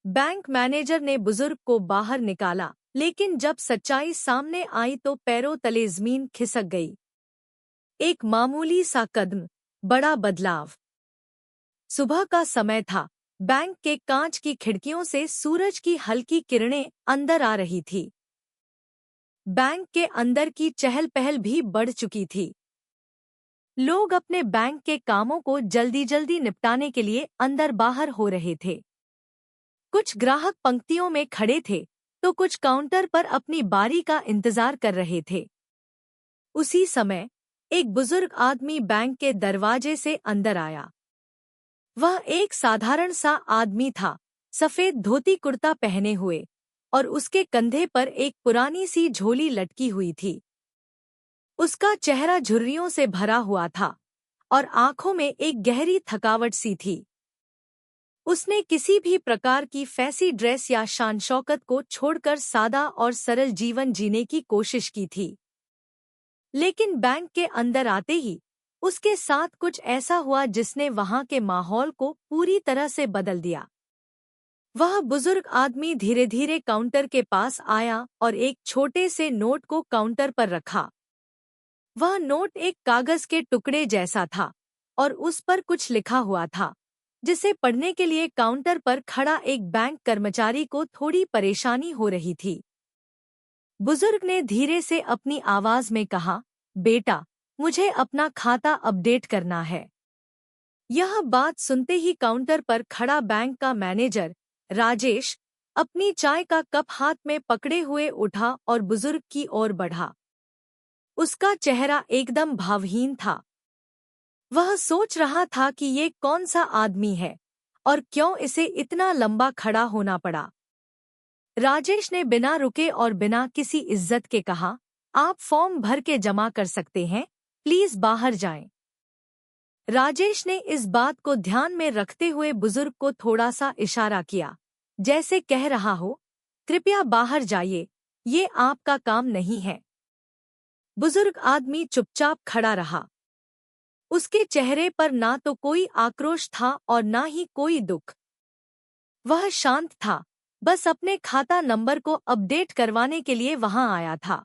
Bank manager ने बुजुर्ग को बाहर निकाला, लेकिन जब सच्चाई सामने आई तो पैरों तले जमीन खिसक गई। एक मामूली सा कदम, बड़ा बदलाव। सुबह का समय था। बैंक के कांच की खिड़कियों से सूरज की हल्की किरणें अंदर आ रही थी। बैंक के अंदर की चहल पहल भी बढ़ चुकी थी। लोग अपने बैंक के कामों को जल्दी जल्दी निपटाने के लिए अंदर बाहर हो रहे थे। कुछ ग्राहक पंक्तियों में खड़े थे तो कुछ काउंटर पर अपनी बारी का इंतजार कर रहे थे। उसी समय एक बुजुर्ग आदमी बैंक के दरवाजे से अंदर आया। वह एक साधारण सा आदमी था, सफेद धोती कुर्ता पहने हुए, और उसके कंधे पर एक पुरानी सी झोली लटकी हुई थी। उसका चेहरा झुर्रियों से भरा हुआ था और आंखों में एक गहरी थकावट सी थी। उसने किसी भी प्रकार की फैंसी ड्रेस या शान शौकत को छोड़कर सादा और सरल जीवन जीने की कोशिश की थी। लेकिन बैंक के अंदर आते ही उसके साथ कुछ ऐसा हुआ जिसने वहां के माहौल को पूरी तरह से बदल दिया। वह बुजुर्ग आदमी धीरे धीरे काउंटर के पास आया और एक छोटे से नोट को काउंटर पर रखा। वह नोट एक कागज के टुकड़े जैसा था और उस पर कुछ लिखा हुआ था, जिसे पढ़ने के लिए काउंटर पर खड़ा एक बैंक कर्मचारी को थोड़ी परेशानी हो रही थी। बुजुर्ग ने धीरे से अपनी आवाज में कहा, बेटा, मुझे अपना खाता अपडेट करना है। यह बात सुनते ही काउंटर पर खड़ा बैंक का मैनेजर राजेश अपनी चाय का कप हाथ में पकड़े हुए उठा और बुजुर्ग की ओर बढ़ा। उसका चेहरा एकदम भावहीन था। वह सोच रहा था कि ये कौन सा आदमी है और क्यों इसे इतना लंबा खड़ा होना पड़ा। राजेश ने बिना रुके और बिना किसी इज्जत के कहा, आप फॉर्म भर के जमा कर सकते हैं, प्लीज बाहर जाएं। राजेश ने इस बात को ध्यान में रखते हुए बुजुर्ग को थोड़ा सा इशारा किया, जैसे कह रहा हो, कृपया बाहर जाइए, ये आपका काम नहीं है। बुजुर्ग आदमी चुपचाप खड़ा रहा। उसके चेहरे पर ना तो कोई आक्रोश था और ना ही कोई दुख। वह शांत था, बस अपने खाता नंबर को अपडेट करवाने के लिए वहां आया था।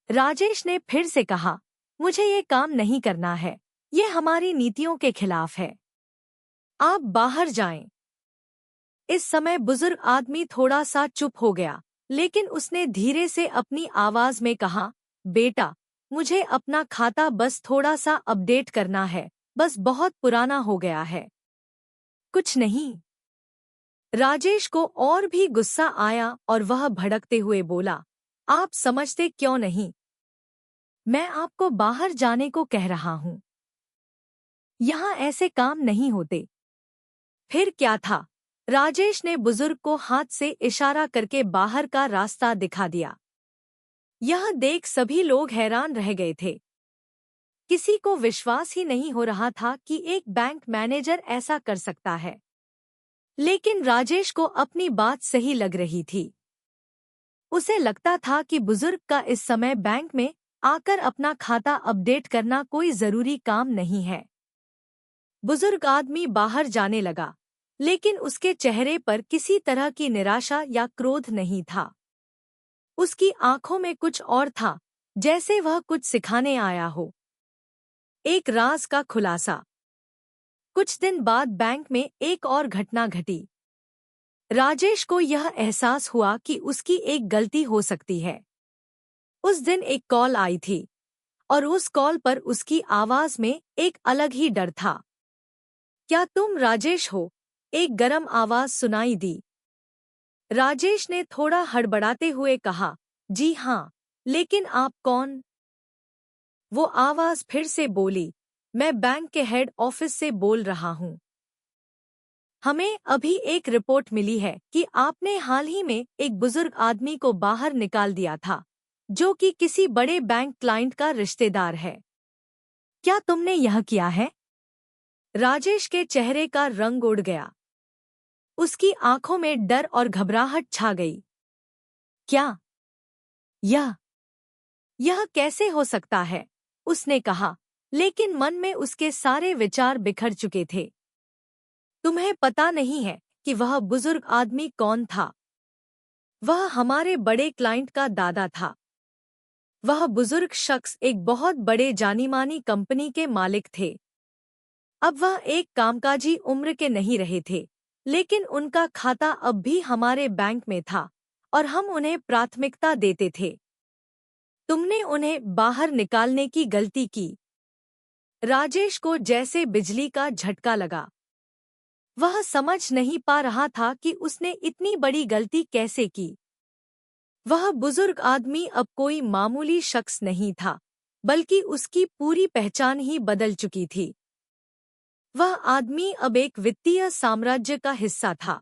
राजेश ने फिर से कहा, मुझे ये काम नहीं करना है, ये हमारी नीतियों के खिलाफ है, आप बाहर जाएं। इस समय बुजुर्ग आदमी थोड़ा सा चुप हो गया, लेकिन उसने धीरे से अपनी आवाज में कहा, बेटा, मुझे अपना खाता बस थोड़ा सा अपडेट करना है, बस बहुत पुराना हो गया है, कुछ नहीं। राजेश को और भी गुस्सा आया और वह भड़कते हुए बोला, आप समझते क्यों नहीं? मैं आपको बाहर जाने को कह रहा हूं। यहाँ ऐसे काम नहीं होते। फिर क्या था? राजेश ने बुजुर्ग को हाथ से इशारा करके बाहर का रास्ता दिखा दिया। यह देख सभी लोग हैरान रह गए थे। किसी को विश्वास ही नहीं हो रहा था कि एक बैंक मैनेजर ऐसा कर सकता है। लेकिन राजेश को अपनी बात सही लग रही थी। उसे लगता था कि बुजुर्ग का इस समय बैंक में आकर अपना खाता अपडेट करना कोई जरूरी काम नहीं है। बुजुर्ग आदमी बाहर जाने लगा, लेकिन उसके चेहरे पर किसी तरह की निराशा या क्रोध नहीं था। उसकी आंखों में कुछ और था, जैसे वह कुछ सिखाने आया हो। एक राज का खुलासा। कुछ दिन बाद बैंक में एक और घटना घटी। राजेश को यह एहसास हुआ कि उसकी एक गलती हो सकती है। उस दिन एक कॉल आई थी और उस कॉल पर उसकी आवाज में एक अलग ही डर था। क्या तुम राजेश हो? एक गर्म आवाज सुनाई दी। राजेश ने थोड़ा हड़बड़ाते हुए कहा, जी हाँ, लेकिन आप कौन? वो आवाज फिर से बोली, मैं बैंक के हेड ऑफिस से बोल रहा हूँ। हमें अभी एक रिपोर्ट मिली है कि आपने हाल ही में एक बुजुर्ग आदमी को बाहर निकाल दिया था, जो कि किसी बड़े बैंक क्लाइंट का रिश्तेदार है। क्या तुमने यह किया है? राजेश के चेहरे का रंग उड़ गया। उसकी आंखों में डर और घबराहट छा गई। क्या? यह कैसे हो सकता है? उसने कहा, लेकिन मन में उसके सारे विचार बिखर चुके थे। तुम्हें पता नहीं है, कि वह बुजुर्ग आदमी कौन था। वह हमारे बड़े क्लाइंट का दादा था। वह बुजुर्ग शख्स एक बहुत बड़े जानी-मानी कंपनी के मालिक थे। अब वह एक कामकाजी उम्र के नहीं रहे थे, लेकिन उनका खाता अब भी हमारे बैंक में था और हम उन्हें प्राथमिकता देते थे। तुमने उन्हें बाहर निकालने की गलती की। राजेश को जैसे बिजली का झटका लगा। वह समझ नहीं पा रहा था कि उसने इतनी बड़ी गलती कैसे की। वह बुजुर्ग आदमी अब कोई मामूली शख्स नहीं था, बल्कि उसकी पूरी पहचान ही बदल चुकी थी। वह आदमी अब एक वित्तीय साम्राज्य का हिस्सा था।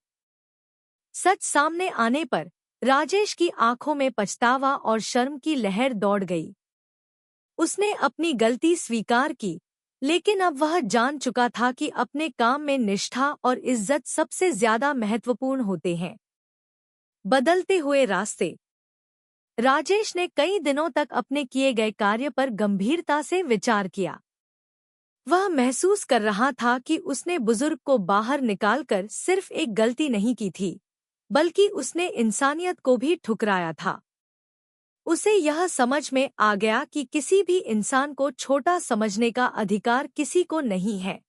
सच सामने आने पर राजेश की आंखों में पछतावा और शर्म की लहर दौड़ गई। उसने अपनी गलती स्वीकार की, लेकिन अब वह जान चुका था कि अपने काम में निष्ठा और इज्जत सबसे ज्यादा महत्वपूर्ण होते हैं। बदलते हुए रास्ते। राजेश ने कई दिनों तक अपने किए गए कार्य पर गंभीरता से विचार किया। वह महसूस कर रहा था कि उसने बुजुर्ग को बाहर निकालकर सिर्फ एक गलती नहीं की थी, बल्कि उसने इंसानियत को भी ठुकराया था। उसे यह समझ में आ गया कि किसी भी इंसान को छोटा समझने का अधिकार किसी को नहीं है,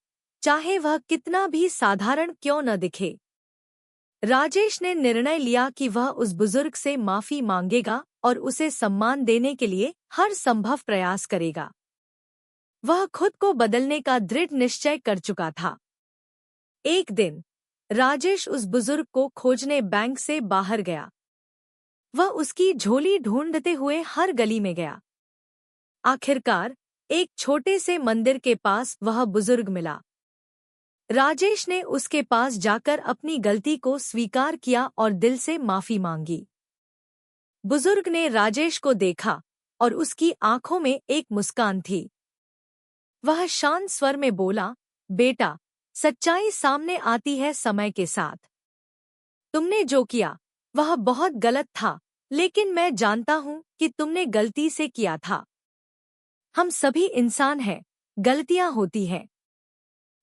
चाहे वह कितना भी साधारण क्यों न दिखे। राजेश ने निर्णय लिया कि वह उस बुजुर्ग से माफी मांगेगा और उसे सम्मान देने के लिए हर संभव प्रयास करेगा। वह खुद को बदलने का दृढ़ निश्चय कर चुका था। एक दिन राजेश उस बुजुर्ग को खोजने बैंक से बाहर गया। वह उसकी झोली ढूंढते हुए हर गली में गया। आखिरकार एक छोटे से मंदिर के पास वह बुजुर्ग मिला। राजेश ने उसके पास जाकर अपनी गलती को स्वीकार किया और दिल से माफी मांगी। बुजुर्ग ने राजेश को देखा और उसकी आंखों में एक मुस्कान थी। वह शांत स्वर में बोला, बेटा, सच्चाई सामने आती है समय के साथ। तुमने जो किया वह बहुत गलत था, लेकिन मैं जानता हूँ कि तुमने गलती से किया था। हम सभी इंसान हैं, गलतियां होती हैं।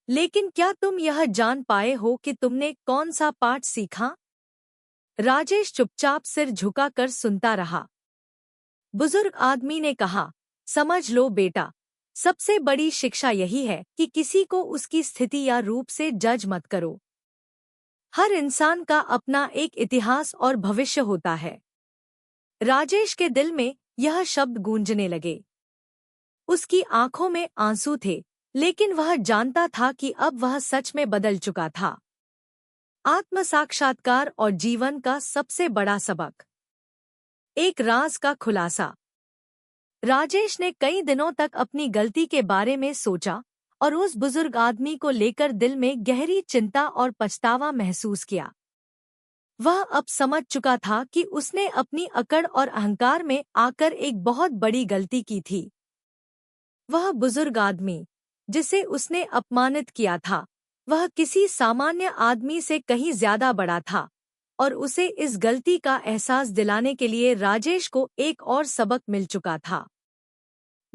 लेकिन क्या तुम यह जान पाए हो कि तुमने कौन सा पाठ सीखा? राजेश चुपचाप सिर झुकाकर सुनता रहा। बुजुर्ग आदमी ने कहा, समझ लो बेटा, सबसे बड़ी शिक्षा यही है कि किसी को उसकी स्थिति या रूप से जज मत करो। हर इंसान का अपना एक इतिहास और भविष्य होता है। राजेश के दिल में यह शब्द गूंजने लगे। उसकी आंखों में आंसू थे, लेकिन वह जानता था कि अब वह सच में बदल चुका था। आत्म साक्षात्कार और जीवन का सबसे बड़ा सबक। एक राज का खुलासा। राजेश ने कई दिनों तक अपनी गलती के बारे में सोचा और उस बुजुर्ग आदमी को लेकर दिल में गहरी चिंता और पछतावा महसूस किया। वह अब समझ चुका था कि उसने अपनी अकड़ और अहंकार में आकर एक बहुत बड़ी गलती की थी। वह बुजुर्ग आदमी, जिसे उसने अपमानित किया था, वह किसी सामान्य आदमी से कहीं ज्यादा बड़ा था, और उसे इस गलती का एहसास दिलाने के लिए राजेश को एक और सबक मिल चुका था।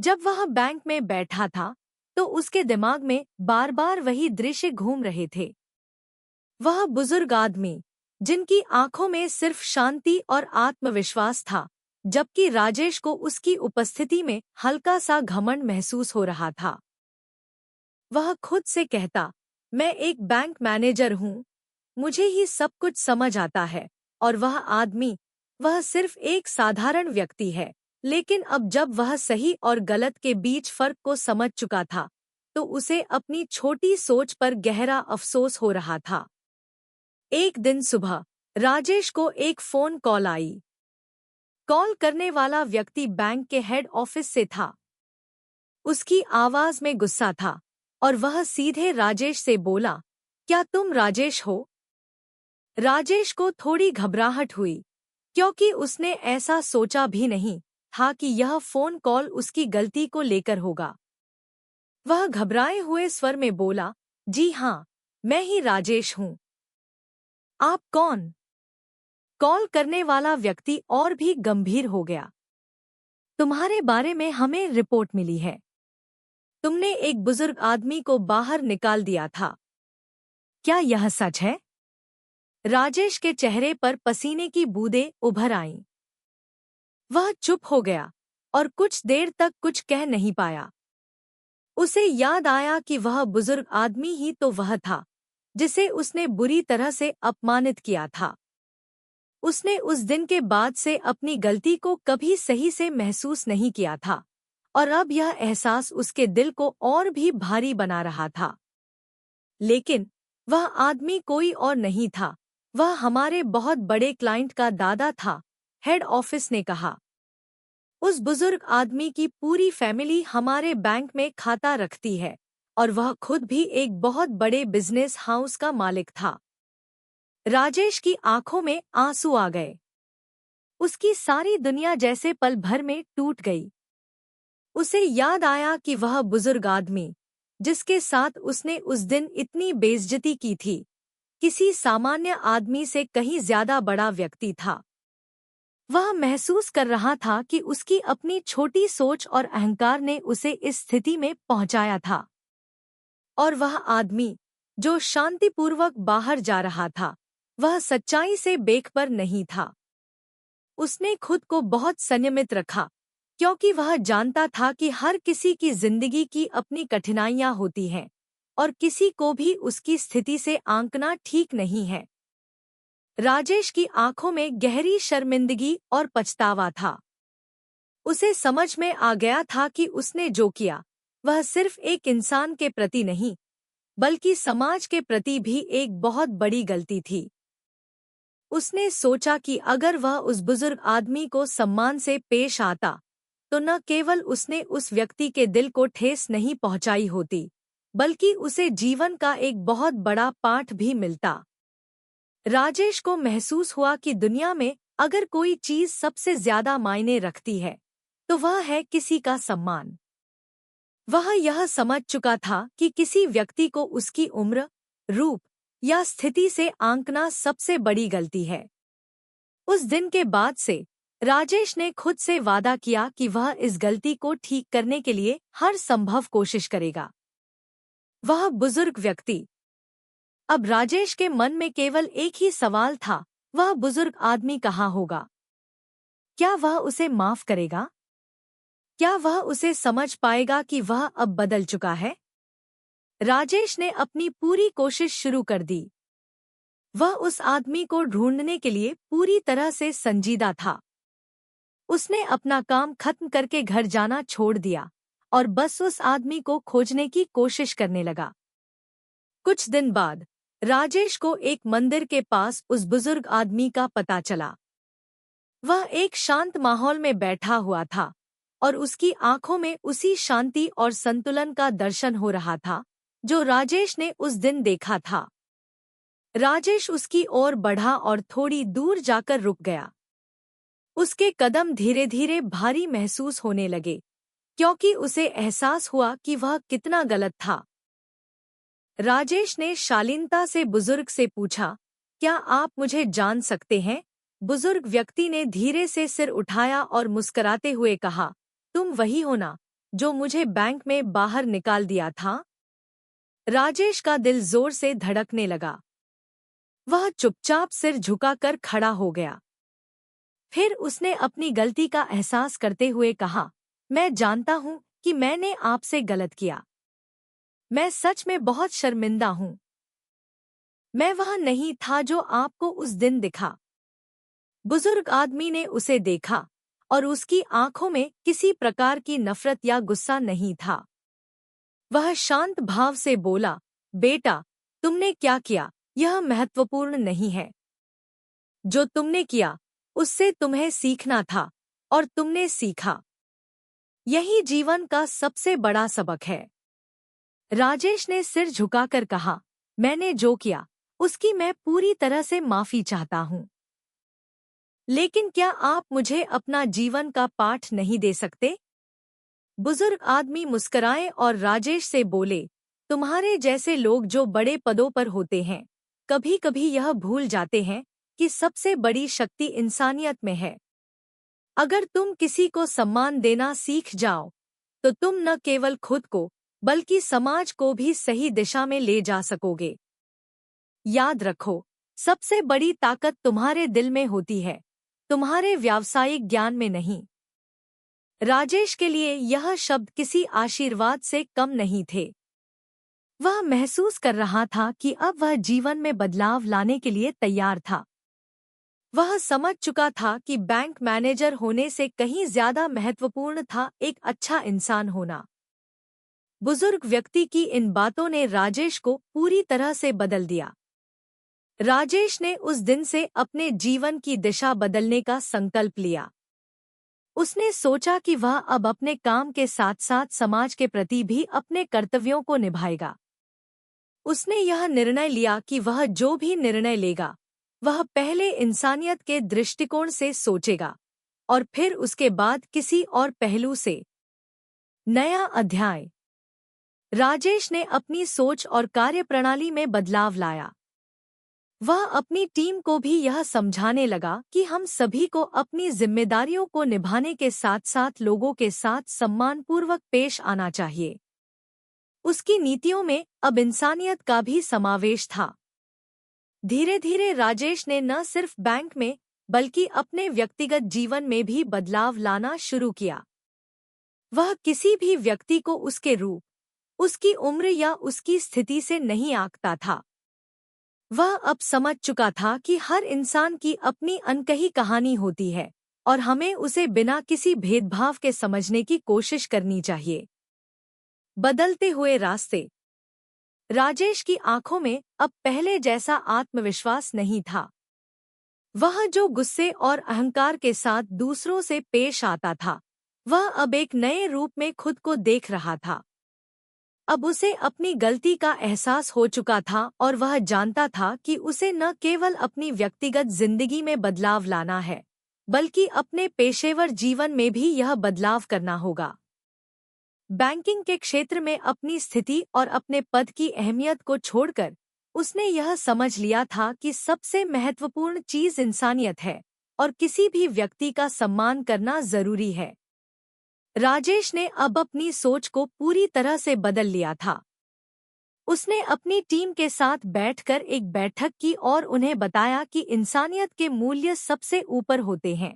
जब वह बैंक में बैठा था, तो उसके दिमाग में बार बार वही दृश्य घूम रहे थे। वह बुजुर्ग आदमी, जिनकी आंखों में सिर्फ शांति और आत्मविश्वास था, जबकि राजेश को उसकी उपस्थिति में हल्का सा घमंड महसूस हो रहा था। वह खुद से कहता, मैं एक बैंक मैनेजर हूँ, मुझे ही सब कुछ समझ आता है, और वह आदमी, वह सिर्फ एक साधारण व्यक्ति है। लेकिन अब जब वह सही और गलत के बीच फर्क को समझ चुका था, तो उसे अपनी छोटी सोच पर गहरा अफसोस हो रहा था। एक दिन सुबह राजेश को एक फोन कॉल आई। कॉल करने वाला व्यक्ति बैंक के हेड ऑफिस से था। उसकी आवाज में गुस्सा था और वह सीधे राजेश से बोला, क्या तुम राजेश हो? राजेश को थोड़ी घबराहट हुई, क्योंकि उसने ऐसा सोचा भी नहीं था कि यह फोन कॉल उसकी गलती को लेकर होगा। वह घबराए हुए स्वर में बोला, जी हाँ, मैं ही राजेश हूँ। आप कौन? कॉल करने वाला व्यक्ति और भी गंभीर हो गया। तुम्हारे बारे में हमें रिपोर्ट मिली है। तुमने एक बुजुर्ग आदमी को बाहर निकाल दिया था। क्या यह सच है? राजेश के चेहरे पर पसीने की बूंदें उभर आईं। वह चुप हो गया और कुछ देर तक कुछ कह नहीं पाया। उसे याद आया कि वह बुजुर्ग आदमी ही तो वह था जिसे उसने बुरी तरह से अपमानित किया था। उसने उस दिन के बाद से अपनी गलती को कभी सही से महसूस नहीं किया था और अब यह एहसास उसके दिल को और भी भारी बना रहा था। लेकिन वह आदमी कोई और नहीं था, वह हमारे बहुत बड़े क्लाइंट का दादा था, हेड ऑफिस ने कहा। उस बुजुर्ग आदमी की पूरी फैमिली हमारे बैंक में खाता रखती है और वह खुद भी एक बहुत बड़े बिजनेस हाउस का मालिक था। राजेश की आंखों में आंसू आ गए। उसकी सारी दुनिया जैसे पल भर में टूट गई। उसे याद आया कि वह बुजुर्ग आदमी जिसके साथ उसने उस दिन इतनी बेइज्जती की थी, किसी सामान्य आदमी से कहीं ज्यादा बड़ा व्यक्ति था। वह महसूस कर रहा था कि उसकी अपनी छोटी सोच और अहंकार ने उसे इस स्थिति में पहुंचाया था। और वह आदमी जो शांतिपूर्वक बाहर जा रहा था, वह सच्चाई से बेखबर नहीं था। उसने खुद को बहुत संयमित रखा क्योंकि वह जानता था कि हर किसी की जिंदगी की अपनी कठिनाइयां होती हैं और किसी को भी उसकी स्थिति से आंकना ठीक नहीं है। राजेश की आंखों में गहरी शर्मिंदगी और पछतावा था। उसे समझ में आ गया था कि उसने जो किया वह सिर्फ एक इंसान के प्रति नहीं बल्कि समाज के प्रति भी एक बहुत बड़ी गलती थी। उसने सोचा कि अगर वह उस बुजुर्ग आदमी को सम्मान से पेश आता तो न केवल उसने उस व्यक्ति के दिल को ठेस नहीं पहुंचाई होती बल्कि उसे जीवन का एक बहुत बड़ा पाठ भी मिलता। राजेश को महसूस हुआ कि दुनिया में अगर कोई चीज सबसे ज्यादा मायने रखती है तो वह है किसी का सम्मान। वह यह समझ चुका था कि किसी व्यक्ति को उसकी उम्र, रूप या स्थिति से आंकना सबसे बड़ी गलती है। उस दिन के बाद से राजेश ने खुद से वादा किया कि वह इस गलती को ठीक करने के लिए हर संभव कोशिश करेगा। वह बुजुर्ग व्यक्ति। अब राजेश के मन में केवल एक ही सवाल था, वह बुजुर्ग आदमी कहाँ होगा? क्या वह उसे माफ करेगा? क्या वह उसे समझ पाएगा कि वह अब बदल चुका है? राजेश ने अपनी पूरी कोशिश शुरू कर दी। वह उस आदमी को ढूंढने के लिए पूरी तरह से संजीदा था। उसने अपना काम खत्म करके घर जाना छोड़ दिया और बस उस आदमी को खोजने की कोशिश करने लगा। कुछ दिन बाद राजेश को एक मंदिर के पास उस बुजुर्ग आदमी का पता चला। वह एक शांत माहौल में बैठा हुआ था और उसकी आंखों में उसी शांति और संतुलन का दर्शन हो रहा था जो राजेश ने उस दिन देखा था। राजेश उसकी ओर बढ़ा और थोड़ी दूर जाकर रुक गया। उसके कदम धीरे धीरे भारी महसूस होने लगे क्योंकि उसे एहसास हुआ कि वह कितना गलत था। राजेश ने शालीनता से बुजुर्ग से पूछा, क्या आप मुझे जान सकते हैं? बुजुर्ग व्यक्ति ने धीरे से सिर उठाया और मुस्कुराते हुए कहा, तुम वही हो ना जो मुझे बैंक में बाहर निकाल दिया था? राजेश का दिल जोर से धड़कने लगा। वह चुपचाप सिर झुकाकर खड़ा हो गया। फिर उसने अपनी गलती का एहसास करते हुए कहा, मैं जानता हूं कि मैंने आपसे गलत किया। मैं सच में बहुत शर्मिंदा हूं। मैं वह नहीं था जो आपको उस दिन दिखा। बुजुर्ग आदमी ने उसे देखा और उसकी आंखों में किसी प्रकार की नफरत या गुस्सा नहीं था। वह शांत भाव से बोला, बेटा, तुमने क्या किया यह महत्वपूर्ण नहीं है। जो तुमने किया उससे तुम्हें सीखना था और तुमने सीखा। यही जीवन का सबसे बड़ा सबक है। राजेश ने सिर झुकाकर कहा, मैंने जो किया उसकी मैं पूरी तरह से माफी चाहता हूं। लेकिन क्या आप मुझे अपना जीवन का पाठ नहीं दे सकते? बुजुर्ग आदमी मुस्कुराए और राजेश से बोले, तुम्हारे जैसे लोग जो बड़े पदों पर होते हैं कभी कभी यह भूल जाते हैं कि सबसे बड़ी शक्ति इंसानियत में है। अगर तुम किसी को सम्मान देना सीख जाओ तो तुम न केवल खुद को बल्कि समाज को भी सही दिशा में ले जा सकोगे। याद रखो, सबसे बड़ी ताकत तुम्हारे दिल में होती है, तुम्हारे व्यावसायिक ज्ञान में नहीं। राजेश के लिए यह शब्द किसी आशीर्वाद से कम नहीं थे। वह महसूस कर रहा था कि अब वह जीवन में बदलाव लाने के लिए तैयार था। वह समझ चुका था कि बैंक मैनेजर होने से कहीं ज्यादा महत्वपूर्ण था एक अच्छा इंसान होना। बुजुर्ग व्यक्ति की इन बातों ने राजेश को पूरी तरह से बदल दिया। राजेश ने उस दिन से अपने जीवन की दिशा बदलने का संकल्प लिया। उसने सोचा कि वह अब अपने काम के साथ साथ समाज के प्रति भी अपने कर्तव्यों को निभाएगा। उसने यह निर्णय लिया कि वह जो भी निर्णय लेगा, वह पहले इंसानियत के दृष्टिकोण से सोचेगा और फिर उसके बाद किसी और पहलू से। नया अध्याय। राजेश ने अपनी सोच और कार्यप्रणाली में बदलाव लाया। वह अपनी टीम को भी यह समझाने लगा कि हम सभी को अपनी जिम्मेदारियों को निभाने के साथ साथ लोगों के साथ सम्मानपूर्वक पेश आना चाहिए। उसकी नीतियों में अब इंसानियत का भी समावेश था। धीरे धीरे राजेश ने न सिर्फ बैंक में बल्कि अपने व्यक्तिगत जीवन में भी बदलाव लाना शुरू किया। वह किसी भी व्यक्ति को उसके रूप, उसकी उम्र या उसकी स्थिति से नहीं आंकता था। वह अब समझ चुका था कि हर इंसान की अपनी अनकही कहानी होती है और हमें उसे बिना किसी भेदभाव के समझने की कोशिश करनी चाहिए। बदलते हुए रास्ते। राजेश की आंखों में अब पहले जैसा आत्मविश्वास नहीं था। वह जो गुस्से और अहंकार के साथ दूसरों से पेश आता था, वह अब एक नए रूप में खुद को देख रहा था। अब उसे अपनी गलती का एहसास हो चुका था और वह जानता था कि उसे न केवल अपनी व्यक्तिगत जिंदगी में बदलाव लाना है, बल्कि अपने पेशेवर जीवन में भी यह बदलाव करना होगा। बैंकिंग के क्षेत्र में अपनी स्थिति और अपने पद की अहमियत को छोड़कर उसने यह समझ लिया था कि सबसे महत्वपूर्ण चीज इंसानियत है और किसी भी व्यक्ति का सम्मान करना जरूरी है। राजेश ने अब अपनी सोच को पूरी तरह से बदल लिया था। उसने अपनी टीम के साथ बैठकर एक बैठक की और उन्हें बताया कि इंसानियत के मूल्य सबसे ऊपर होते हैं।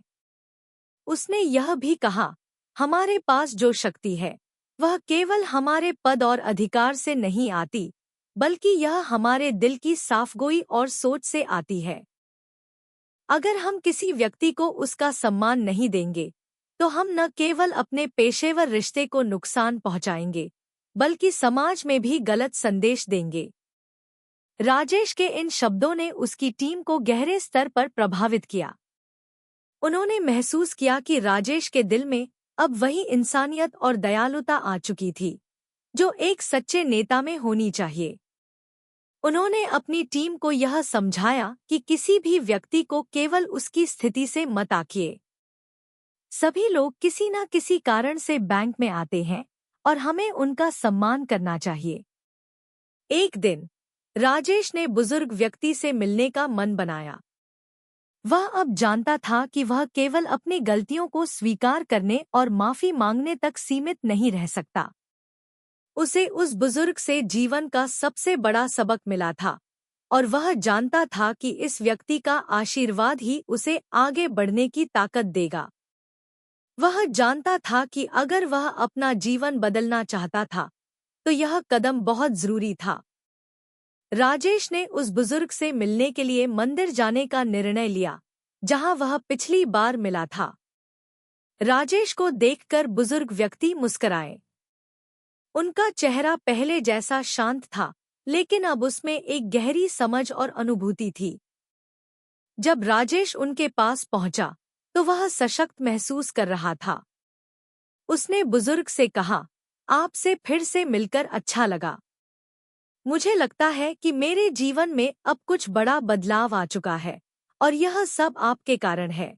उसने यह भी कहा, हमारे पास जो शक्ति है वह केवल हमारे पद और अधिकार से नहीं आती, बल्कि यह हमारे दिल की साफगोई और सोच से आती है। अगर हम किसी व्यक्ति को उसका सम्मान नहीं देंगे तो हम न केवल अपने पेशेवर रिश्ते को नुकसान पहुंचाएंगे, बल्कि समाज में भी गलत संदेश देंगे। राजेश के इन शब्दों ने उसकी टीम को गहरे स्तर पर प्रभावित किया। उन्होंने महसूस किया कि राजेश के दिल में अब वही इंसानियत और दयालुता आ चुकी थी जो एक सच्चे नेता में होनी चाहिए। उन्होंने अपनी टीम को यह समझाया कि किसी भी व्यक्ति को केवल उसकी स्थिति से मत आंकिए। सभी लोग किसी न किसी कारण से बैंक में आते हैं और हमें उनका सम्मान करना चाहिए। एक दिन राजेश ने बुजुर्ग व्यक्ति से मिलने का मन बनाया। वह अब जानता था कि वह केवल अपनी गलतियों को स्वीकार करने और माफी मांगने तक सीमित नहीं रह सकता। उसे उस बुजुर्ग से जीवन का सबसे बड़ा सबक मिला था और वह जानता था कि इस व्यक्ति का आशीर्वाद ही उसे आगे बढ़ने की ताकत देगा। वह जानता था कि अगर वह अपना जीवन बदलना चाहता था तो यह कदम बहुत जरूरी था। राजेश ने उस बुजुर्ग से मिलने के लिए मंदिर जाने का निर्णय लिया, जहां वह पिछली बार मिला था। राजेश को देखकर बुजुर्ग व्यक्ति मुस्कुराए। उनका चेहरा पहले जैसा शांत था, लेकिन अब उसमें एक गहरी समझ और अनुभूति थी। जब राजेश उनके पास पहुंचा तो वह सशक्त महसूस कर रहा था। उसने बुजुर्ग से कहा, आपसे फिर से मिलकर अच्छा लगा। मुझे लगता है कि मेरे जीवन में अब कुछ बड़ा बदलाव आ चुका है और यह सब आपके कारण है।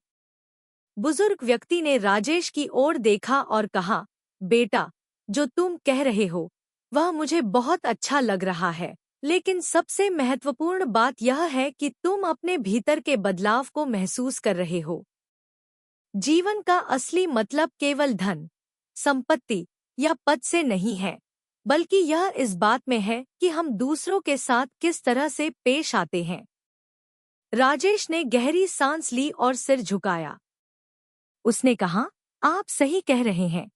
बुजुर्ग व्यक्ति ने राजेश की ओर देखा और कहा, बेटा, जो तुम कह रहे हो वह मुझे बहुत अच्छा लग रहा है, लेकिन सबसे महत्वपूर्ण बात यह है कि तुम अपने भीतर के बदलाव को महसूस कर रहे हो। जीवन का असली मतलब केवल धन, संपत्ति या पद से नहीं है, बल्कि यह इस बात में है कि हम दूसरों के साथ किस तरह से पेश आते हैं। राजेश ने गहरी सांस ली और सिर झुकाया। उसने कहा, आप सही कह रहे हैं।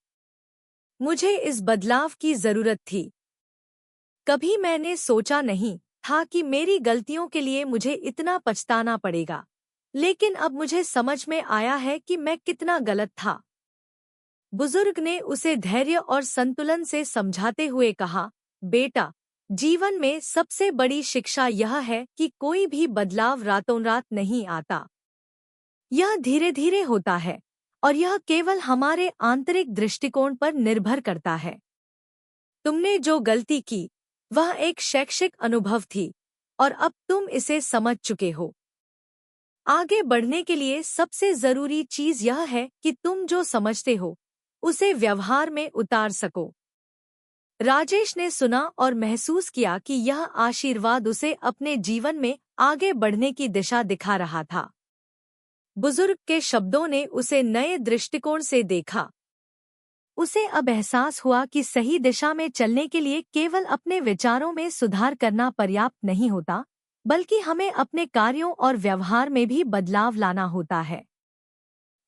मुझे इस बदलाव की जरूरत थी। कभी मैंने सोचा नहीं था कि मेरी गलतियों के लिए मुझे इतना पछताना पड़ेगा, लेकिन अब मुझे समझ में आया है कि मैं कितना गलत था। बुजुर्ग ने उसे धैर्य और संतुलन से समझाते हुए कहा, बेटा, जीवन में सबसे बड़ी शिक्षा यह है कि कोई भी बदलाव रातों रात नहीं आता। यह धीरे धीरे होता है और यह केवल हमारे आंतरिक दृष्टिकोण पर निर्भर करता है। तुमने जो गलती की वह एक शैक्षिक अनुभव थी और अब तुम इसे समझ चुके हो। आगे बढ़ने के लिए सबसे जरूरी चीज यह है कि तुम जो समझते हो उसे व्यवहार में उतार सको। राजेश ने सुना और महसूस किया कि यह आशीर्वाद उसे अपने जीवन में आगे बढ़ने की दिशा दिखा रहा था। बुजुर्ग के शब्दों ने उसे नए दृष्टिकोण से देखा। उसे अब एहसास हुआ कि सही दिशा में चलने के लिए केवल अपने विचारों में सुधार करना पर्याप्त नहीं होता, बल्कि हमें अपने कार्यों और व्यवहार में भी बदलाव लाना होता है।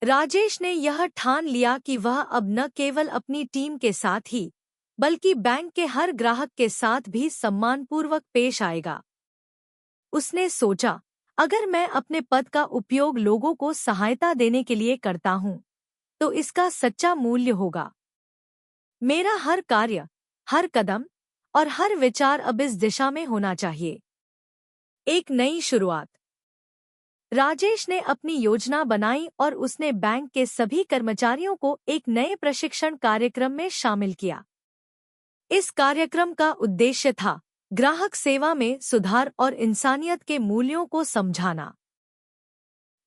राजेश ने यह ठान लिया कि वह अब न केवल अपनी टीम के साथ ही, बल्कि बैंक के हर ग्राहक के साथ भी सम्मानपूर्वक पेश आएगा। उसने सोचा, अगर मैं अपने पद का उपयोग लोगों को सहायता देने के लिए करता हूँ, तो इसका सच्चा मूल्य होगा। मेरा हर कार्य, हर कदम और हर विचार अब इस दिशा में होना चाहिए। एक नई शुरुआत। राजेश ने अपनी योजना बनाई और उसने बैंक के सभी कर्मचारियों को एक नए प्रशिक्षण कार्यक्रम में शामिल किया। इस कार्यक्रम का उद्देश्य था ग्राहक सेवा में सुधार और इंसानियत के मूल्यों को समझाना।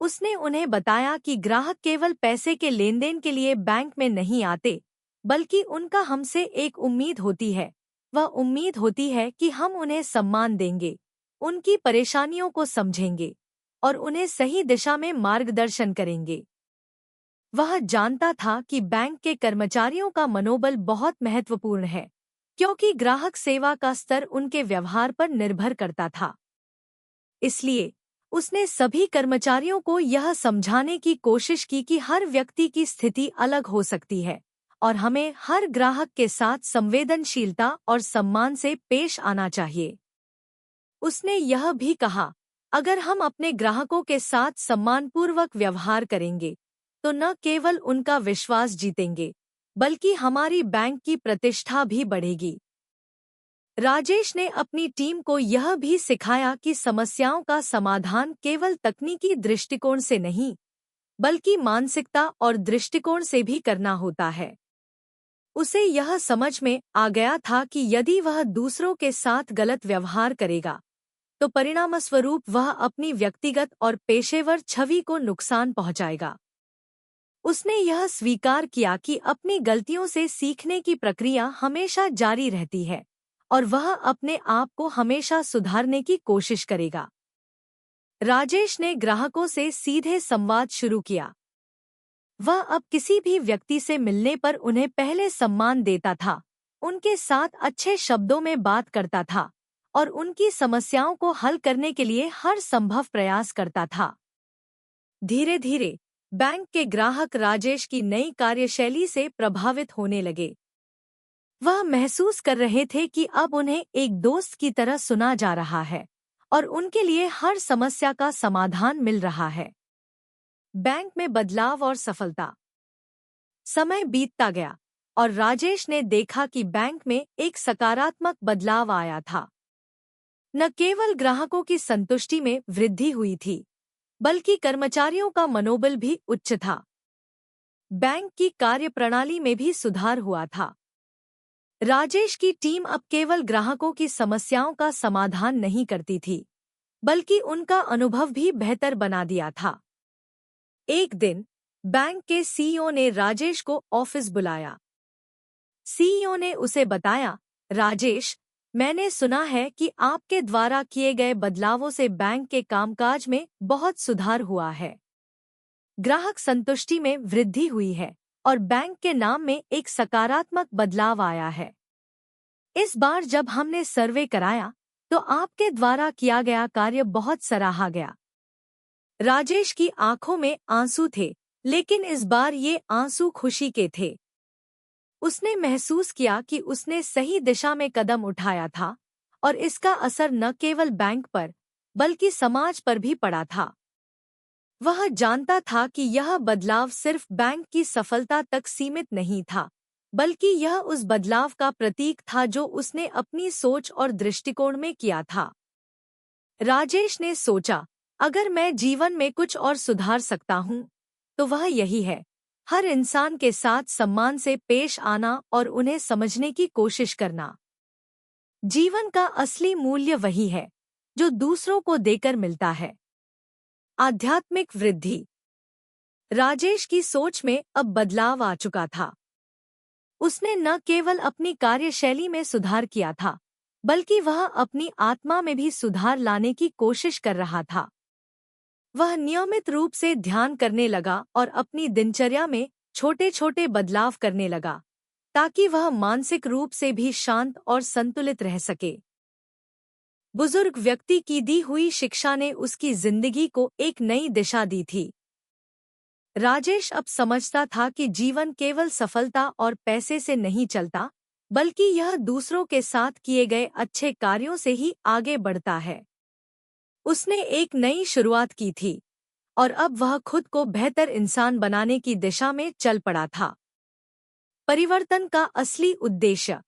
उसने उन्हें बताया कि ग्राहक केवल पैसे के लेनदेन के लिए बैंक में नहीं आते, बल्कि उनका हमसे एक उम्मीद होती है। वह उम्मीद होती है कि हम उन्हें सम्मान देंगे, उनकी परेशानियों को समझेंगे और उन्हें सही दिशा में मार्गदर्शन करेंगे। वह जानता था कि बैंक के कर्मचारियों का मनोबल बहुत महत्वपूर्ण है, क्योंकि ग्राहक सेवा का स्तर उनके व्यवहार पर निर्भर करता था। इसलिए उसने सभी कर्मचारियों को यह समझाने की कोशिश की कि हर व्यक्ति की स्थिति अलग हो सकती है और हमें हर ग्राहक के साथ संवेदनशीलता और सम्मान से पेश आना चाहिए। उसने यह भी कहा, अगर हम अपने ग्राहकों के साथ सम्मानपूर्वक व्यवहार करेंगे, तो न केवल उनका विश्वास जीतेंगे, बल्कि हमारी बैंक की प्रतिष्ठा भी बढ़ेगी। राजेश ने अपनी टीम को यह भी सिखाया कि समस्याओं का समाधान केवल तकनीकी दृष्टिकोण से नहीं, बल्कि मानसिकता और दृष्टिकोण से भी करना होता है। उसे यह समझ में आ गया था कि यदि वह दूसरों के साथ गलत व्यवहार करेगा, तो परिणामस्वरूप वह अपनी व्यक्तिगत और पेशेवर छवि को नुकसान पहुंचाएगा। उसने यह स्वीकार किया कि अपनी गलतियों से सीखने की प्रक्रिया हमेशा जारी रहती है और वह अपने आप को हमेशा सुधारने की कोशिश करेगा। राजेश ने ग्राहकों से सीधे संवाद शुरू किया। वह अब किसी भी व्यक्ति से मिलने पर उन्हें पहले सम्मान देता था, उनके साथ अच्छे शब्दों में बात करता था और उनकी समस्याओं को हल करने के लिए हर संभव प्रयास करता था। धीरे धीरे बैंक के ग्राहक राजेश की नई कार्यशैली से प्रभावित होने लगे। वह महसूस कर रहे थे कि अब उन्हें एक दोस्त की तरह सुना जा रहा है और उनके लिए हर समस्या का समाधान मिल रहा है। बैंक में बदलाव और सफलता। समय बीतता गया और राजेश ने देखा कि बैंक में एक सकारात्मक बदलाव आया था। न केवल ग्राहकों की संतुष्टि में वृद्धि हुई थी, बल्कि कर्मचारियों का मनोबल भी उच्च था। बैंक की कार्यप्रणाली में भी सुधार हुआ था। राजेश की टीम अब केवल ग्राहकों की समस्याओं का समाधान नहीं करती थी, बल्कि उनका अनुभव भी बेहतर बना दिया था। एक दिन बैंक के सीईओ ने राजेश को ऑफिस बुलाया। सीईओ ने उसे बताया, राजेश, मैंने सुना है कि आपके द्वारा किए गए बदलावों से बैंक के कामकाज में बहुत सुधार हुआ है। ग्राहक संतुष्टि में वृद्धि हुई है और बैंक के नाम में एक सकारात्मक बदलाव आया है। इस बार जब हमने सर्वे कराया, तो आपके द्वारा किया गया कार्य बहुत सराहा गया। राजेश की आंखों में आंसू थे, लेकिन इस बार ये आंसू खुशी के थे। उसने महसूस किया कि उसने सही दिशा में कदम उठाया था और इसका असर न केवल बैंक पर बल्कि समाज पर भी पड़ा था। वह जानता था कि यह बदलाव सिर्फ बैंक की सफलता तक सीमित नहीं था, बल्कि यह उस बदलाव का प्रतीक था जो उसने अपनी सोच और दृष्टिकोण में किया था। राजेश ने सोचा, अगर मैं जीवन में कुछ और सुधार सकता हूँ, तो वह यही है, हर इंसान के साथ सम्मान से पेश आना और उन्हें समझने की कोशिश करना। जीवन का असली मूल्य वही है, जो दूसरों को देकर मिलता है। आध्यात्मिक वृद्धि। राजेश की सोच में अब बदलाव आ चुका था। उसने न केवल अपनी कार्यशैली में सुधार किया था, बल्कि वह अपनी आत्मा में भी सुधार लाने की कोशिश कर रहा था। वह नियमित रूप से ध्यान करने लगा और अपनी दिनचर्या में छोटे छोटे बदलाव करने लगा, ताकि वह मानसिक रूप से भी शांत और संतुलित रह सके। बुजुर्ग व्यक्ति की दी हुई शिक्षा ने उसकी जिंदगी को एक नई दिशा दी थी। राजेश अब समझता था कि जीवन केवल सफलता और पैसे से नहीं चलता, बल्कि यह दूसरों के साथ किए गए अच्छे कार्यों से ही आगे बढ़ता है। उसने एक नई शुरुआत की थी और अब वह खुद को बेहतर इंसान बनाने की दिशा में चल पड़ा था। परिवर्तन का असली उद्देश्य।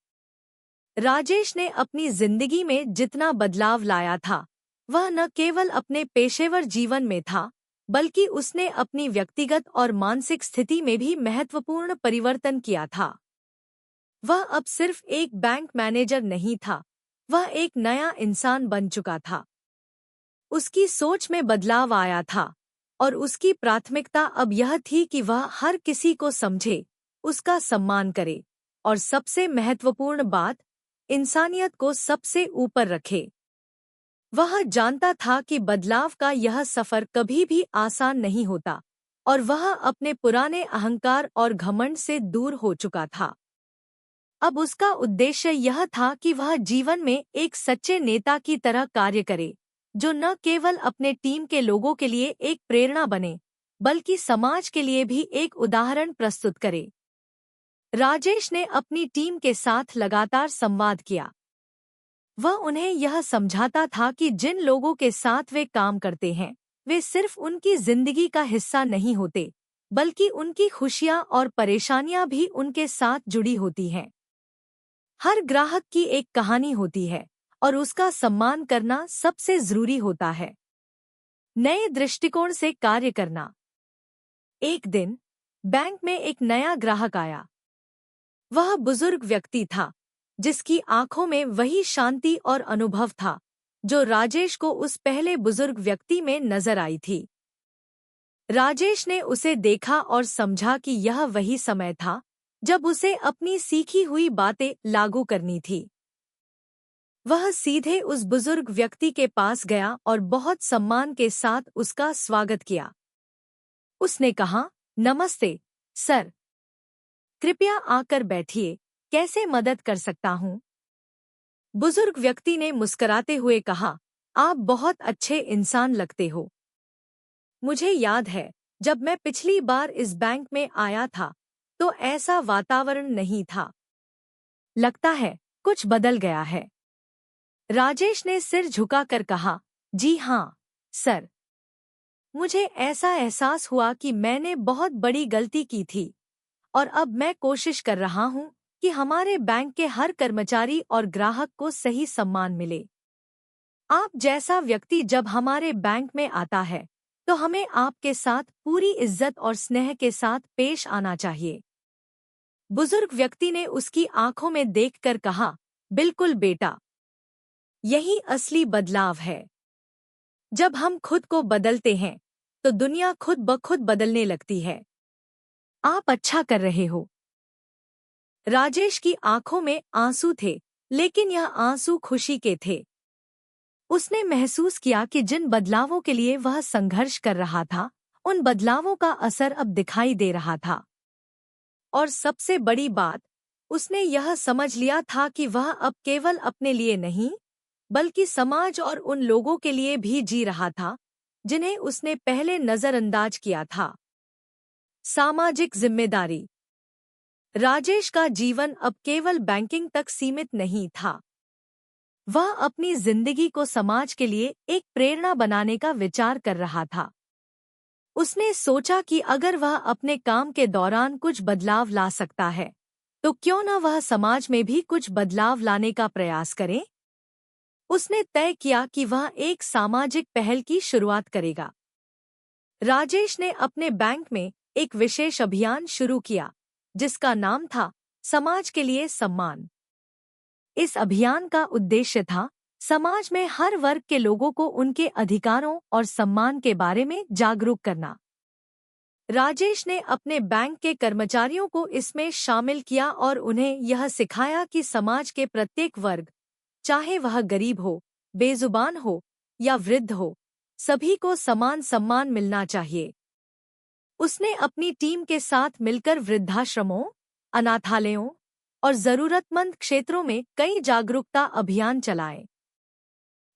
राजेश ने अपनी जिंदगी में जितना बदलाव लाया था, वह न केवल अपने पेशेवर जीवन में था, बल्कि उसने अपनी व्यक्तिगत और मानसिक स्थिति में भी महत्वपूर्ण परिवर्तन किया था। वह अब सिर्फ एक बैंक मैनेजर नहीं था, वह एक नया इंसान बन चुका था। उसकी सोच में बदलाव आया था और उसकी प्राथमिकता अब यह थी कि वह हर किसी को समझे, उसका सम्मान करे और सबसे महत्वपूर्ण बात, इंसानियत को सबसे ऊपर रखे। वह जानता था कि बदलाव का यह सफर कभी भी आसान नहीं होता और वह अपने पुराने अहंकार और घमंड से दूर हो चुका था। अब उसका उद्देश्य यह था कि वह जीवन में एक सच्चे नेता की तरह कार्य करे, जो न केवल अपने टीम के लोगों के लिए एक प्रेरणा बने, बल्कि समाज के लिए भी एक उदाहरण प्रस्तुत करे। राजेश ने अपनी टीम के साथ लगातार संवाद किया। वह उन्हें यह समझाता था कि जिन लोगों के साथ वे काम करते हैं, वे सिर्फ उनकी जिंदगी का हिस्सा नहीं होते, बल्कि उनकी खुशियां और परेशानियां भी उनके साथ जुड़ी होती हैं। हर ग्राहक की एक कहानी होती है और उसका सम्मान करना सबसे जरूरी होता है। नए दृष्टिकोण से कार्य करना। एक दिन बैंक में एक नया ग्राहक आया। वह बुजुर्ग व्यक्ति था, जिसकी आंखों में वही शांति और अनुभव था जो राजेश को उस पहले बुजुर्ग व्यक्ति में नजर आई थी। राजेश ने उसे देखा और समझा कि यह वही समय था जब उसे अपनी सीखी हुई बातें लागू करनी थी। वह सीधे उस बुजुर्ग व्यक्ति के पास गया और बहुत सम्मान के साथ उसका स्वागत किया। उसने कहा, नमस्ते सर, कृपया आकर बैठिए, कैसे मदद कर सकता हूँ? बुजुर्ग व्यक्ति ने मुस्कुराते हुए कहा, आप बहुत अच्छे इंसान लगते हो। मुझे याद है, जब मैं पिछली बार इस बैंक में आया था, तो ऐसा वातावरण नहीं था। लगता है कुछ बदल गया है। राजेश ने सिर झुकाकर कहा, जी हाँ, सर। मुझे ऐसा एहसास हुआ कि मैंने बहुत बड़ी गलती की थी और अब मैं कोशिश कर रहा हूँ कि हमारे बैंक के हर कर्मचारी और ग्राहक को सही सम्मान मिले। आप जैसा व्यक्ति जब हमारे बैंक में आता है, तो हमें आपके साथ पूरी इज्जत और स्नेह के साथ पेश आना चाहिए। बुजुर्ग व्यक्ति ने उसकी आंखों में देखकर कहा, बिल्कुल बेटा, यही असली बदलाव है। जब हम खुद को बदलते हैं, तो दुनिया खुद ब खुद बदलने लगती है। आप अच्छा कर रहे हो। राजेश की आंखों में आंसू थे, लेकिन यह आंसू खुशी के थे। उसने महसूस किया कि जिन बदलावों के लिए वह संघर्ष कर रहा था, उन बदलावों का असर अब दिखाई दे रहा था। और सबसे बड़ी बात, उसने यह समझ लिया था कि वह अब केवल अपने लिए नहीं, बल्कि समाज और उन लोगों के लिए भी जी रहा था, जिन्हें उसने पहले नजरअंदाज किया था। सामाजिक जिम्मेदारी। राजेश का जीवन अब केवल बैंकिंग तक सीमित नहीं था। वह अपनी जिंदगी को समाज के लिए एक प्रेरणा बनाने का विचार कर रहा था। उसने सोचा कि अगर वह अपने काम के दौरान कुछ बदलाव ला सकता है, तो क्यों न वह समाज में भी कुछ बदलाव लाने का प्रयास करे। उसने तय किया कि वह एक सामाजिक पहल की शुरुआत करेगा। राजेश ने अपने बैंक में एक विशेष अभियान शुरू किया, जिसका नाम था समाज के लिए सम्मान। इस अभियान का उद्देश्य था समाज में हर वर्ग के लोगों को उनके अधिकारों और सम्मान के बारे में जागरूक करना। राजेश ने अपने बैंक के कर्मचारियों को इसमें शामिल किया और उन्हें यह सिखाया कि समाज के प्रत्येक वर्ग, चाहे वह गरीब हो, बेजुबान हो या वृद्ध हो, सभी को समान सम्मान मिलना चाहिए। उसने अपनी टीम के साथ मिलकर वृद्धाश्रमों, अनाथालयों और जरूरतमंद क्षेत्रों में कई जागरूकता अभियान चलाए।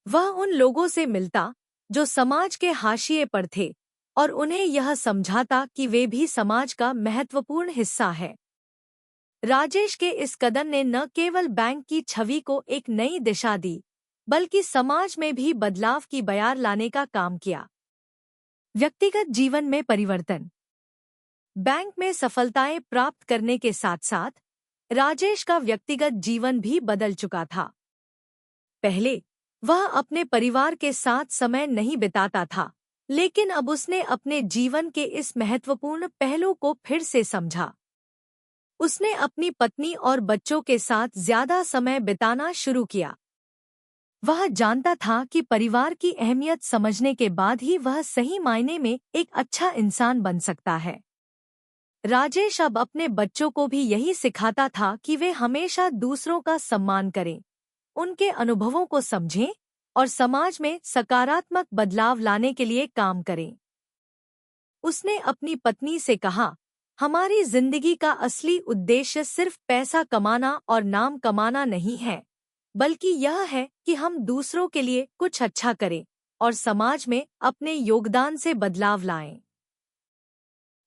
वह उन लोगों से मिलता जो समाज के हाशिए पर थे और उन्हें यह समझाता कि वे भी समाज का महत्वपूर्ण हिस्सा है। राजेश के इस कदम ने न केवल बैंक की छवि को एक नई दिशा दी, बल्कि समाज में भी बदलाव की बयार लाने का काम किया। व्यक्तिगत जीवन में परिवर्तन। बैंक में सफलताएं प्राप्त करने के साथ साथ राजेश का व्यक्तिगत जीवन भी बदल चुका था। पहले वह अपने परिवार के साथ समय नहीं बिताता था, लेकिन अब उसने अपने जीवन के इस महत्वपूर्ण पहलू को फिर से समझा। उसने अपनी पत्नी और बच्चों के साथ ज्यादा समय बिताना शुरू किया। वह जानता था कि परिवार की अहमियत समझने के बाद ही वह सही मायने में एक अच्छा इंसान बन सकता है। राजेश अब अपने बच्चों को भी यही सिखाता था कि वे हमेशा दूसरों का सम्मान करें, उनके अनुभवों को समझें और समाज में सकारात्मक बदलाव लाने के लिए काम करें। उसने अपनी पत्नी से कहा, हमारी जिंदगी का असली उद्देश्य सिर्फ पैसा कमाना और नाम कमाना नहीं है, बल्कि यह है कि हम दूसरों के लिए कुछ अच्छा करें और समाज में अपने योगदान से बदलाव लाएं।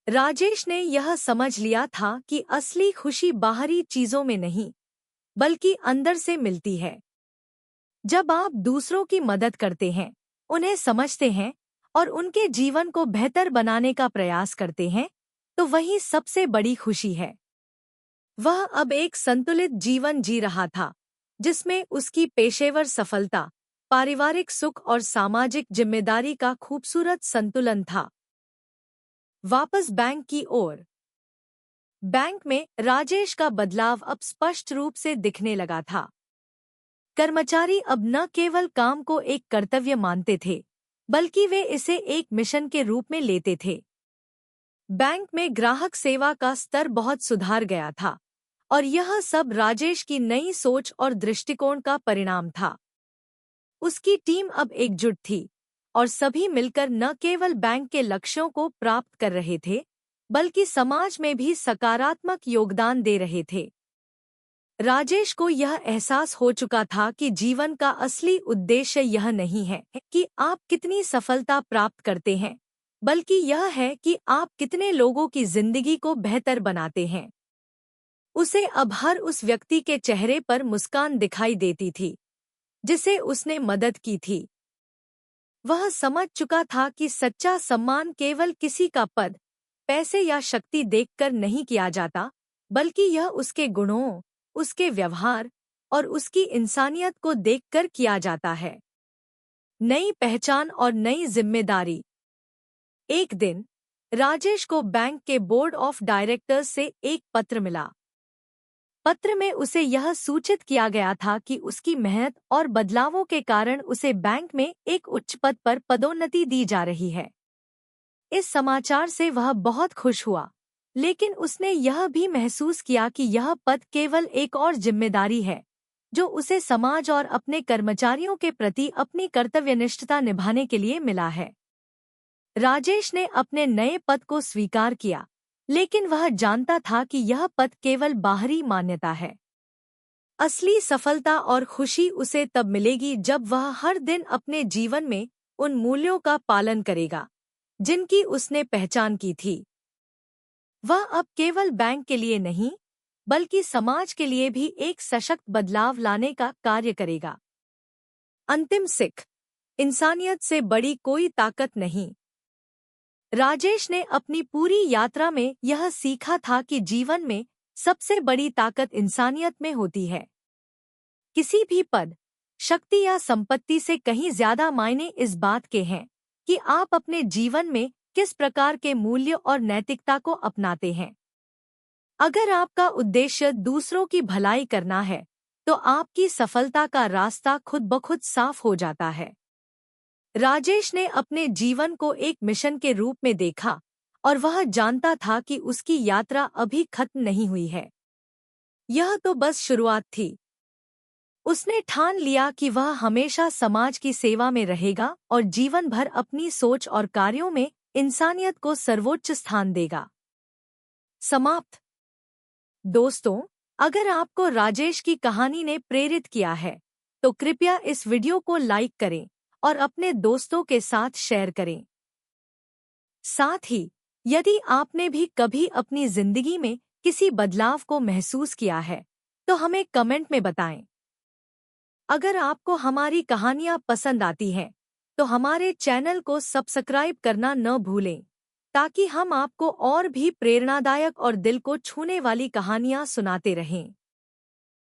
राजेश ने यह समझ लिया था कि असली खुशी बाहरी चीजों में नहीं, बल्कि अंदर से मिलती है। जब आप दूसरों की मदद करते हैं, उन्हें समझते हैं और उनके जीवन को बेहतर बनाने का प्रयास करते हैं, तो वही सबसे बड़ी खुशी है। वह अब एक संतुलित जीवन जी रहा था, जिसमें उसकी पेशेवर सफलता, पारिवारिक सुख और सामाजिक जिम्मेदारी का खूबसूरत संतुलन था। वापस बैंक की ओर। बैंक में राजेश का बदलाव अब स्पष्ट रूप से दिखने लगा था। कर्मचारी अब न केवल काम को एक कर्तव्य मानते थे, बल्कि वे इसे एक मिशन के रूप में लेते थे। बैंक में ग्राहक सेवा का स्तर बहुत सुधार गया था, और यह सब राजेश की नई सोच और दृष्टिकोण का परिणाम था। उसकी टीम अब एकजुट थी और सभी मिलकर न केवल बैंक के लक्ष्यों को प्राप्त कर रहे थे, बल्कि समाज में भी सकारात्मक योगदान दे रहे थे। राजेश को यह एहसास हो चुका था कि जीवन का असली उद्देश्य यह नहीं है कि आप कितनी सफलता प्राप्त करते हैं, बल्कि यह है कि आप कितने लोगों की जिंदगी को बेहतर बनाते हैं। उसे अब हर उस व्यक्ति के चेहरे पर मुस्कान दिखाई देती थी, जिसे उसने मदद की थी। वह समझ चुका था कि सच्चा सम्मान केवल किसी का पद, पैसे या शक्ति देखकर नहीं किया जाता, बल्कि यह उसके गुणों, उसके व्यवहार और उसकी इंसानियत को देखकर किया जाता है। नई पहचान और नई जिम्मेदारी। एक दिन राजेश को बैंक के बोर्ड ऑफ डायरेक्टर्स से एक पत्र मिला। पत्र में उसे यह सूचित किया गया था कि उसकी मेहनत और बदलावों के कारण उसे बैंक में एक उच्च पद पर पदोन्नति दी जा रही है। इस समाचार से वह बहुत खुश हुआ, लेकिन उसने यह भी महसूस किया कि यह पद केवल एक और जिम्मेदारी है, जो उसे समाज और अपने कर्मचारियों के प्रति अपनी कर्तव्यनिष्ठता निभाने के लिए मिला है। राजेश ने अपने नए पद को स्वीकार किया, लेकिन वह जानता था कि यह पद केवल बाहरी मान्यता है। असली सफलता और खुशी उसे तब मिलेगी जब वह हर दिन अपने जीवन में उन मूल्यों का पालन करेगा जिनकी उसने पहचान की थी। वह अब केवल बैंक के लिए नहीं, बल्कि समाज के लिए भी एक सशक्त बदलाव लाने का कार्य करेगा। अंतिम सीख, इंसानियत से बड़ी कोई ताकत नहीं। राजेश ने अपनी पूरी यात्रा में यह सीखा था कि जीवन में सबसे बड़ी ताकत इंसानियत में होती है। किसी भी पद, शक्ति या संपत्ति से कहीं ज्यादा मायने इस बात के हैं कि आप अपने जीवन में किस प्रकार के मूल्य और नैतिकता को अपनाते हैं। अगर आपका उद्देश्य दूसरों की भलाई करना है, तो आपकी सफलता का रास्ता खुद ब खुद साफ हो जाता है। राजेश ने अपने जीवन को एक मिशन के रूप में देखा और वह जानता था कि उसकी यात्रा अभी खत्म नहीं हुई है। यह तो बस शुरुआत थी। उसने ठान लिया कि वह हमेशा समाज की सेवा में रहेगा और जीवन भर अपनी सोच और कार्यों में इंसानियत को सर्वोच्च स्थान देगा। समाप्त। दोस्तों, अगर आपको राजेश की कहानी ने प्रेरित किया है, तो कृपया इस वीडियो को लाइक करें और अपने दोस्तों के साथ शेयर करें। साथ ही, यदि आपने भी कभी अपनी जिंदगी में किसी बदलाव को महसूस किया है, तो हमें कमेंट में बताएं। अगर आपको हमारी कहानियाँ पसंद आती हैं, तो हमारे चैनल को सब्सक्राइब करना न भूलें, ताकि हम आपको और भी प्रेरणादायक और दिल को छूने वाली कहानियाँ सुनाते रहें।